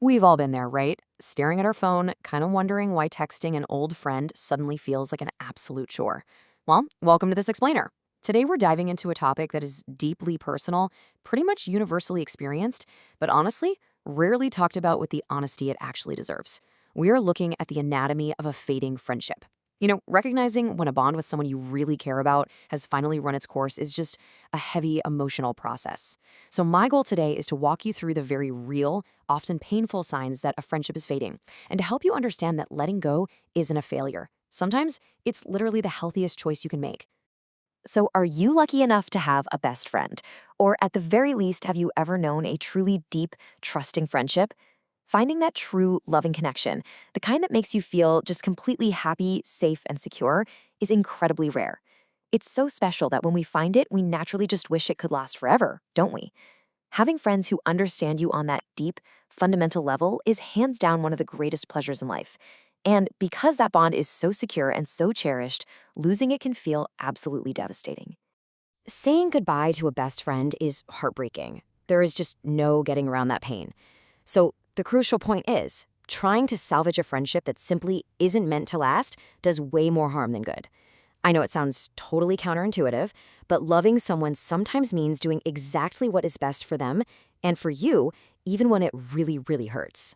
We've all been there, right? Staring at our phone, kind of wondering why texting an old friend suddenly feels like an absolute chore. Well, welcome to This Explainer. Today we're diving into a topic that is deeply personal, pretty much universally experienced, but honestly, rarely talked about with the honesty it actually deserves. We are looking at the anatomy of a fading friendship. Recognizing when a bond with someone you really care about has finally run its course is just a heavy emotional process. So, my goal today is to walk you through the very real, often painful signs that a friendship is fading, and to help you understand that letting go isn't a failure. Sometimes it's literally the healthiest choice you can make. So, are you lucky enough to have a best friend? Or at the very least, have you ever known a truly deep, trusting friendship? Finding that true, loving connection, the kind that makes you feel just completely happy, safe, and secure, is incredibly rare. It's so special that when we find it, we naturally just wish it could last forever, don't we? Having friends who understand you on that deep, fundamental level is hands down one of the greatest pleasures in life. And because that bond is so secure and so cherished, losing it can feel absolutely devastating. Saying goodbye to a best friend is heartbreaking. There is just no getting around that pain. So, the crucial point is trying to salvage a friendship that simply isn't meant to last does way more harm than good. I know it sounds totally counterintuitive, but loving someone sometimes means doing exactly what is best for them and for you, even when it really, really hurts.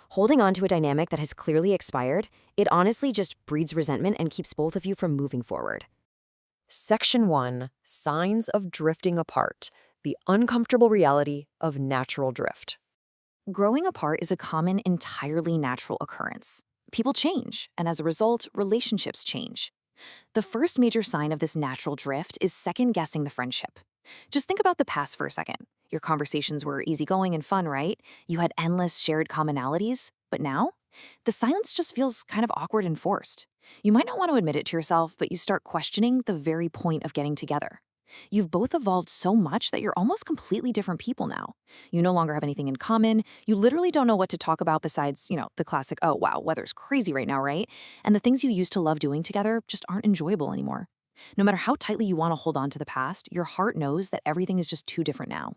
Holding on to a dynamic that has clearly expired, it honestly just breeds resentment and keeps both of you from moving forward. Section 1, Signs of Drifting Apart, the Uncomfortable Reality of Natural Drift. Growing apart is a common, entirely natural occurrence. People change, and as a result, relationships change. The first major sign of this natural drift is second-guessing the friendship. Just think about the past for a second. Your conversations were easygoing and fun, right? You had endless shared commonalities. But now? The silence just feels kind of awkward and forced. You might not want to admit it to yourself, but you start questioning the very point of getting together. You've both evolved so much that you're almost completely different people now. You no longer have anything in common. You literally don't know what to talk about besides, the classic, oh, wow, weather's crazy right now, right? And the things you used to love doing together just aren't enjoyable anymore. No matter how tightly you want to hold on to the past, your heart knows that everything is just too different now.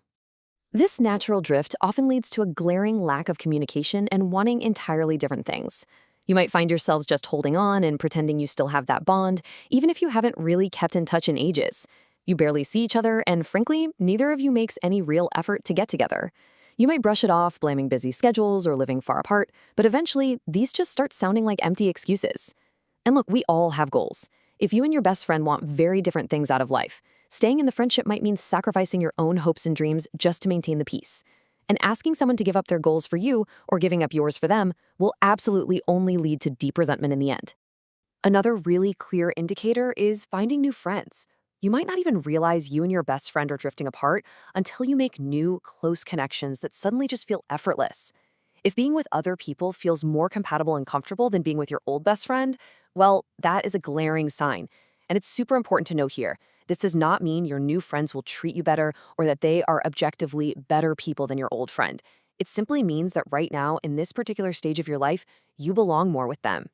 This natural drift often leads to a glaring lack of communication and wanting entirely different things. You might find yourselves just holding on and pretending you still have that bond, even if you haven't really kept in touch in ages. You barely see each other, and frankly, neither of you makes any real effort to get together. You might brush it off, blaming busy schedules or living far apart, but eventually, these just start sounding like empty excuses. And look, we all have goals. If you and your best friend want very different things out of life, staying in the friendship might mean sacrificing your own hopes and dreams just to maintain the peace. And asking someone to give up their goals for you or giving up yours for them will absolutely only lead to deep resentment in the end. Another really clear indicator is finding new friends. You might not even realize you and your best friend are drifting apart until you make new, close connections that suddenly just feel effortless. If being with other people feels more compatible and comfortable than being with your old best friend, well, that is a glaring sign. And it's super important to note here. This does not mean your new friends will treat you better or that they are objectively better people than your old friend. It simply means that right now, in this particular stage of your life, you belong more with them.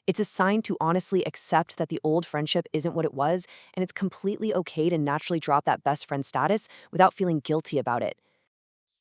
It's a sign to honestly accept that the old friendship isn't what it was, and it's completely okay to naturally drop that best friend status without feeling guilty about it.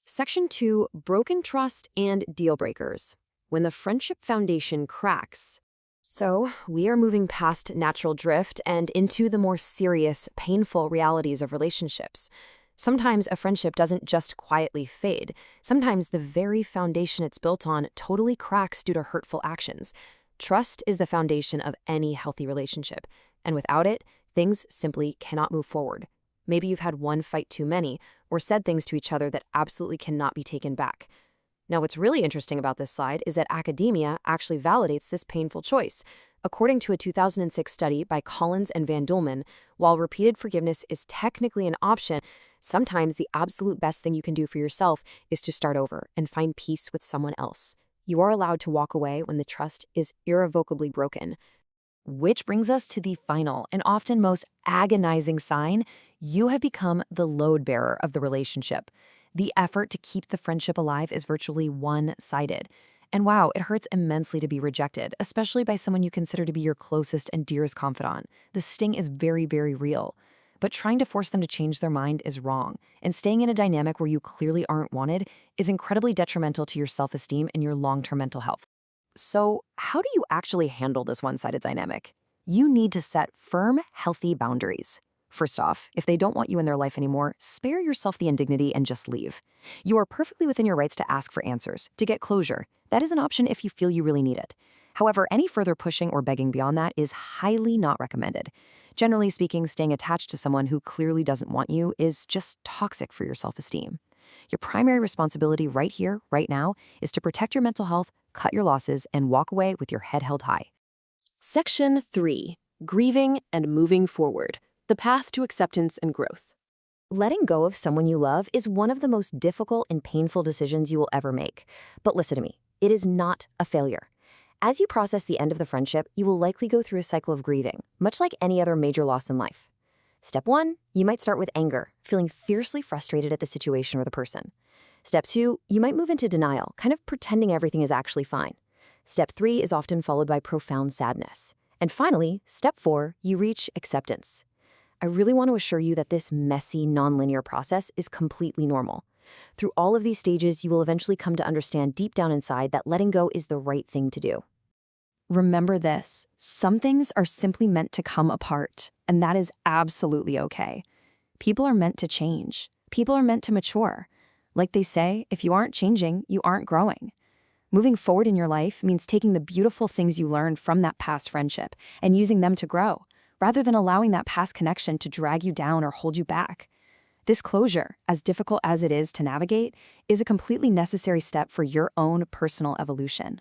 Section 2, Broken Trust and Deal Breakers. When the friendship foundation cracks. So, we are moving past natural drift and into the more serious, painful realities of relationships. Sometimes a friendship doesn't just quietly fade. Sometimes the very foundation it's built on totally cracks due to hurtful actions. Trust is the foundation of any healthy relationship, and without it, things simply cannot move forward. Maybe you've had one fight too many, or said things to each other that absolutely cannot be taken back. Now, what's really interesting about this slide is that academia actually validates this painful choice. According to a 2006 study by Collins and Van Dulman, while repeated forgiveness is technically an option, sometimes the absolute best thing you can do for yourself is to start over and find peace with someone else. You are allowed to walk away when the trust is irrevocably broken. Which brings us to the final and often most agonizing sign: you have become the load bearer of the relationship. The effort to keep the friendship alive is virtually one-sided. And wow, it hurts immensely to be rejected, especially by someone you consider to be your closest and dearest confidant. The sting is very, very real. But trying to force them to change their mind is wrong, and staying in a dynamic where you clearly aren't wanted is incredibly detrimental to your self-esteem and your long-term mental health. So, how do you actually handle this one-sided dynamic? You need to set firm, healthy boundaries. First off, if they don't want you in their life anymore, spare yourself the indignity and just leave. You are perfectly within your rights to ask for answers, to get closure. That is an option if you feel you really need it. However, any further pushing or begging beyond that is highly not recommended. Generally speaking, staying attached to someone who clearly doesn't want you is just toxic for your self-esteem. Your primary responsibility right here, right now, is to protect your mental health, cut your losses, and walk away with your head held high. Section 3. Grieving and moving forward. The path to acceptance and growth. Letting go of someone you love is one of the most difficult and painful decisions you will ever make. But listen to me, it is not a failure. As you process the end of the friendship, you will likely go through a cycle of grieving, much like any other major loss in life. Step 1, you might start with anger, feeling fiercely frustrated at the situation or the person. Step 2, you might move into denial, kind of pretending everything is actually fine. Step 3 is often followed by profound sadness. And finally, step 4, you reach acceptance. I really want to assure you that this messy, nonlinear process is completely normal. Through all of these stages, you will eventually come to understand deep down inside that letting go is the right thing to do. Remember this, some things are simply meant to come apart, and that is absolutely okay. People are meant to change. People are meant to mature. Like they say, if you aren't changing, you aren't growing. Moving forward in your life means taking the beautiful things you learned from that past friendship and using them to grow, rather than allowing that past connection to drag you down or hold you back. This closure, as difficult as it is to navigate, is a completely necessary step for your own personal evolution.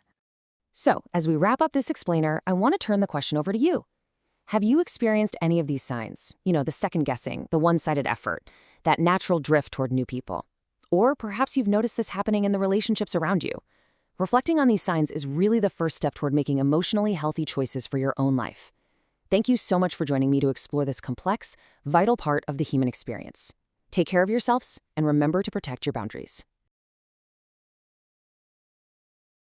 So, as we wrap up this explainer, I want to turn the question over to you. Have you experienced any of these signs? The second guessing, the one-sided effort, that natural drift toward new people. Or perhaps you've noticed this happening in the relationships around you. Reflecting on these signs is really the first step toward making emotionally healthy choices for your own life. Thank you so much for joining me to explore this complex, vital part of the human experience. Take care of yourselves and remember to protect your boundaries.